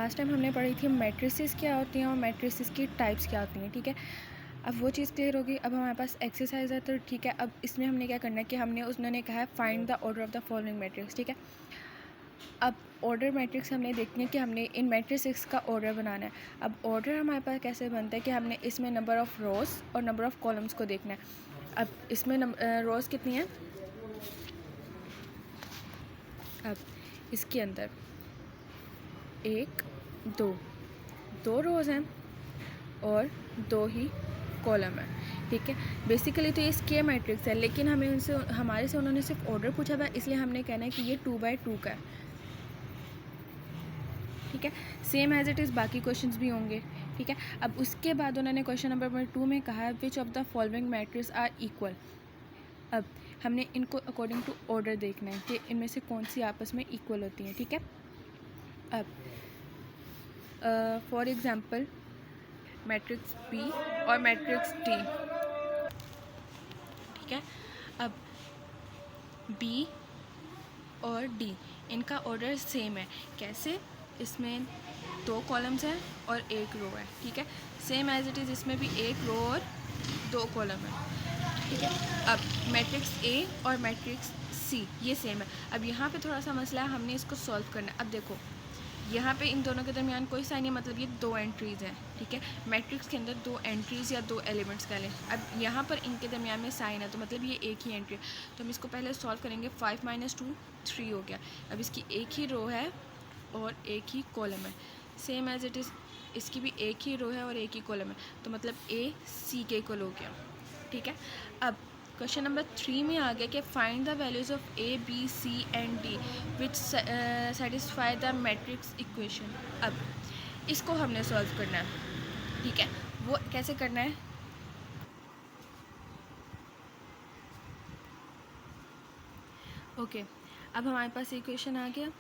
Last time हमने पढ़ी थी मैट्रिसेस क्या होती हैं और मैट्रिसेस की टाइप्स क्या होती हैं, ठीक है। अब वो चीज़ क्लियर होगी। अब हमारे पास एक्सरसाइज है, तो ठीक है। अब इसमें हमने क्या करना है कि उन्होंने कहा है find the order of the following matrix, ठीक है। अब ऑर्डर मैट्रिक्स हमने देखनी है कि हमने इन मैट्रिक्स का ऑर्डर बनाना है। अब ऑर्डर हमारे पास कैसे बनता है कि हमने इसमें नंबर ऑफ़ रोज़ और नंबर ऑफ़ कॉलम्स को देखना है। अब इसमें रोज़ कितनी हैं, अब इसके अंदर 1 2 रोज़ हैं और 2 ही कॉलम है, ठीक है। बेसिकली तो ये स्क्वायर मैट्रिक्स है, लेकिन हमारे से उन्होंने सिर्फ ऑर्डर पूछा था, इसलिए हमने कहना है कि ये 2 बाई 2 का है, ठीक है। सेम एज इट इज़ बाकी क्वेश्चंस भी होंगे, ठीक है। अब उसके बाद उन्होंने क्वेश्चन नंबर 2 में कहा है which of the following matrix are equal. अब हमने इनको अकॉर्डिंग टू ऑर्डर देखना है कि इनमें से कौन सी आपस में इक्वल होती हैं, ठीक है। अब फॉर एग्ज़ाम्पल मैट्रिक्स बी और मैट्रिक्स डी, ठीक है। अब बी और डी इनका ऑर्डर सेम है। कैसे? इसमें 2 कॉलम्स हैं और 1 रो है, ठीक है। सेम एज इट इज़ इसमें भी 1 रो और 2 कॉलम है, ठीक है। अब मैट्रिक्स ए और मैट्रिक्स सी ये सेम है। अब यहाँ पे थोड़ा सा मसला है, हमने इसको सॉल्व करना है। अब देखो यहाँ पे इन दोनों के दरमियान कोई साइन नहीं, मतलब ये 2 एंट्रीज़ हैं, ठीक है। मैट्रिक्स के अंदर 2 एंट्रीज़ या 2 एलिमेंट्स का लें। अब यहाँ पर इनके दरमियान में साइन है, तो मतलब ये एक ही एंट्री है। तो हम इसको पहले सॉल्व करेंगे। 5 - 2 3 हो गया। अब इसकी एक ही रो है और एक ही कॉलम है, सेम एज इट इज़ इसकी भी एक ही रो है और एक ही कॉलम है, तो मतलब ए सी के इक्वल हो गया, ठीक है। अब क्वेश्चन नंबर 3 में आ गया कि find the values of a b c and d which satisfy the matrix equation. अब इसको हमने सॉल्व करना है, ठीक है। वो कैसे करना है, ओके। अब हमारे पास इक्वेशन आ गया।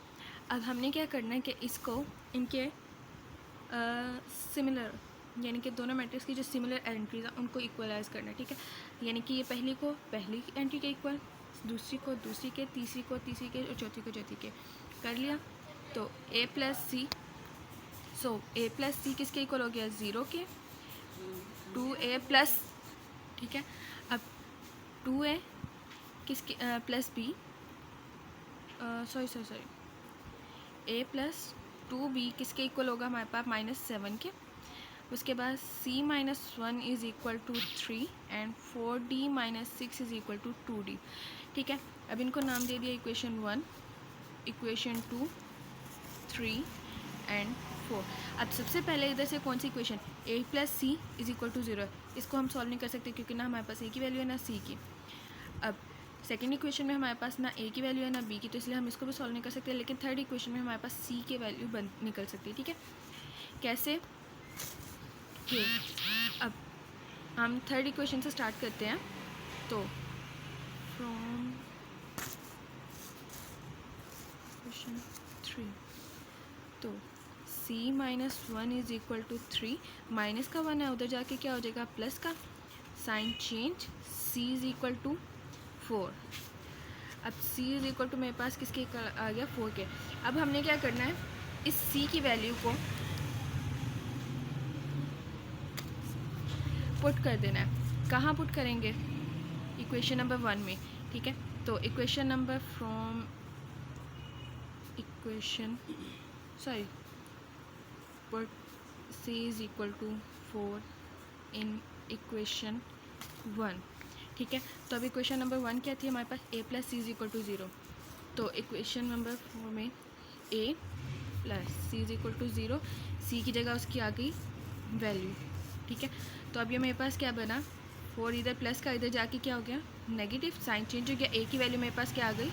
अब हमने क्या करना है कि इसको इनके सिमिलर यानी कि दोनों मैट्रिक्स की जो सिमिलर एंट्रीज हैं उनको इक्वलाइज करना है, ठीक है। यानी कि ये पहली को पहली एंट्री के इक्वल, दूसरी को दूसरी के, तीसरी को तीसरी के और चौथी को चौथी के कर लिया। तो a plus C, so a plus C किसके इक्वल हो गया, 0 के। 2a प्लस, ठीक है। अब 2a किसके plus b, sorry a plus 2b किसके इक्वल होगा हमारे पास -7 के। उसके बाद c - 1 is equal to 3 and 4d - 6 is equal to 2d, ठीक है। अब इनको नाम दे दिया इक्वेशन 1, इक्वेशन 2, 3 एंड 4। अब सबसे पहले इधर से कौन सी equation, a plus C is equal to 0, इसको हम सॉल्व नहीं कर सकते क्योंकि ना हमारे पास a की वैल्यू है ना c की। अब सेकेंड इक्वेशन में हमारे पास ना a की वैल्यू है ना b की, तो इसलिए हम इसको भी सॉल्व नहीं कर सकते। लेकिन थर्ड इक्वेशन में हमारे पास c की वैल्यू निकल सकती है, ठीक है। कैसे कि अब हम थर्ड इक्वेशन से स्टार्ट करते हैं। तो फ्रॉम इक्वेशन 3, तो c - 1 is equal to 3, minus का 1 है उधर जाके क्या हो जाएगा, प्लस का sign change, c is equal to 4। अब c इज़ इक्वल टू मेरे पास किसके आ गया, 4 के। अब हमने क्या करना है, इस c की वैल्यू को पुट कर देना है। कहाँ पुट करेंगे, इक्वेशन नंबर 1 में, ठीक है। तो equation number from equation put c is equal to 4 in equation 1, ठीक है। तो अब इक्वेशन नंबर 1 क्या थी हमारे पास, a plus C is equal to 0। तो इक्वेशन नंबर 4 में a plus C is equal to 0, c की जगह उसकी आ गई वैल्यू, ठीक है। तो अब ये मेरे पास क्या बना, 4 इधर प्लस का इधर जाके क्या हो गया, नेगेटिव, साइन चेंज हो गया। a की वैल्यू मेरे पास क्या आ गई,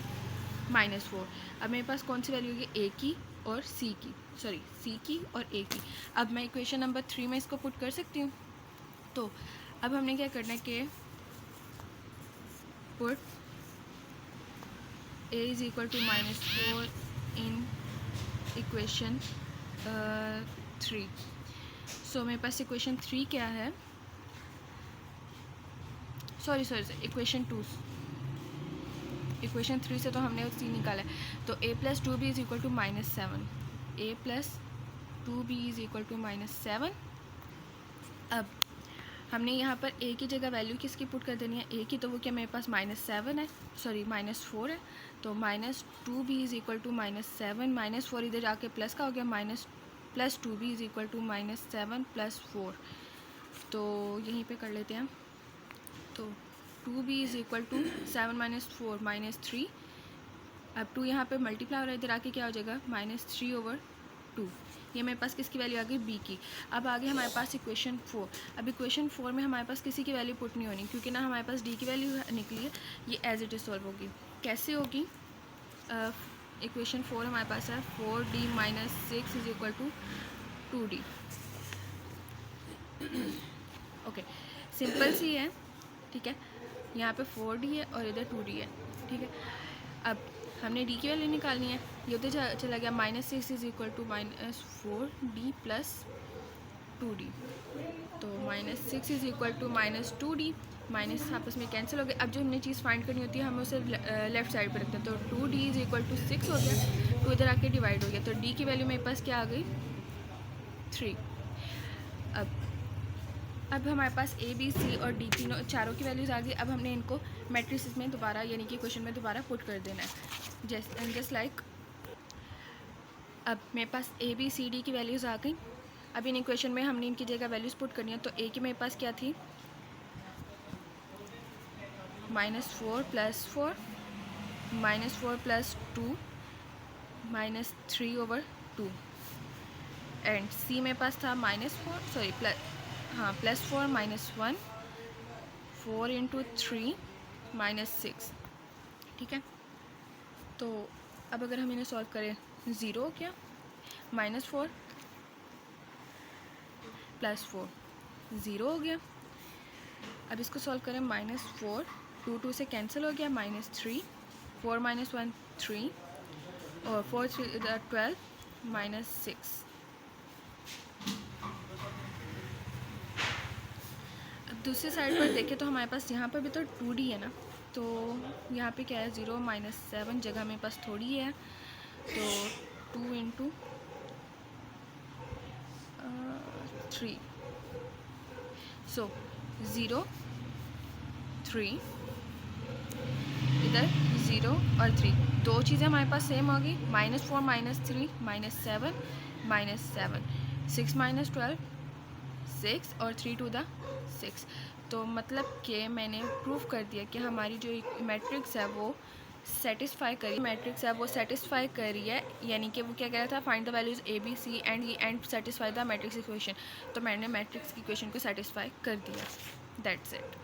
-4। अब मेरे पास कौन सी वैल्यू होगी, a की और c की, c की और a की। अब मैं इक्वेशन नंबर 3 में इसको पुट कर सकती हूँ। तो अब हमने क्या करना है कि put a is equal to -4 in equation 3। So मेरे पास इक्वेशन 3 क्या है, सॉरी इक्वेशन 2, इक्वेशन 3 से तो हमने c निकाला है। तो a plus 2b is equal to -7, a plus 2b is equal to -7। अब हमने यहाँ पर a की जगह वैल्यू किसकी पुट कर देनी है, a की, तो वो क्या मेरे पास -7 है, सॉरी -4 है, तो -2b इज़ इक्वल टू -7, -4 इधर आके प्लस का हो गया, +2b इज़ इक्वल टू -7 + 4, तो यहीं पे कर लेते हैं हम। तो 2b इज़ इक्वल टू 7 - 4 -3, अब 2 यहाँ पे मल्टीप्लाई हो रहा है, इधर आके क्या हो जाएगा -3/2, ये मेरे पास किसकी वैल्यू आ गई, b की। अब आगे हमारे पास इक्वेशन 4। अब इक्वेशन 4 में हमारे पास किसी की वैल्यू पुट नहीं होनी, क्योंकि ना हमारे पास d की वैल्यू निकली है, ये एज इट इज़ सॉल्व होगी। कैसे होगी, इक्वेशन 4 हमारे पास है 4d - 6 is equal to 2d। Okay, simple सी है, ठीक है, यहाँ पे 4d है और इधर 2d है, ठीक है। अब हमने d की वैल्यू निकालनी है, ये उधर चला गया, -6 is equal to -4d + 2d, तो -6 is equal to -2d, minus आपस में कैंसिल हो गए। अब जो हमने चीज़ फाइंड करनी होती है हमें उसे लेफ्ट साइड पर रखते हैं, तो 2d इज़ इक्वल टू 6 हो गया, 2 इधर आके डिवाइड हो गया, तो d की वैल्यू मेरे पास क्या आ गई, 3। अब हमारे पास a b c और d तीनों चारों की वैल्यूज़ आ गई। अब हमने इनको मैट्रिक्स में दोबारा यानी कि क्वेश्चन में दोबारा पुट कर देना है, जस्ट लाइक। अब मेरे पास a b c d की वैल्यूज़ आ गई। अब इन इक्वेशन में हमने इनकी जगह वैल्यूज़ पुट करनी है, तो a की मेरे पास क्या थी, -4 + 4 -4 + 2 -3/2, एंड c मेरे पास था -4 सॉरी +4 - 1 4 × 3 -6, ठीक है। तो अब अगर हम इन्हें सॉल्व करें, 0 हो गया, -4 + 4 0 हो गया। अब इसको सॉल्व करें, -4 2 से कैंसिल हो गया, -3 4 - 1 3 और 4 3 12 -6। अब दूसरी साइड पर देखें तो हमारे पास यहाँ पर भी तो 2d है ना, तो यहाँ पे क्या है, 0 - 7 जगह मेरे पास थोड़ी है, तो 2 × 3, सो 0 3 इधर 0 और 3, दो चीज़ें हमारे पास सेम होगी, -4 -3 -7 -7 6 - 12 6 और 3 × 6, तो मतलब कि मैंने प्रूफ कर दिया कि हमारी जो मैट्रिक्स है वो सेटिस्फाई करी है, यानी कि वो क्या कह रहा था, find the values a b c and satisfy the matrix equation, तो मैंने मैट्रिक्स की इक्वेशन को सेटिस्फाई कर दिया, दैट्स इट।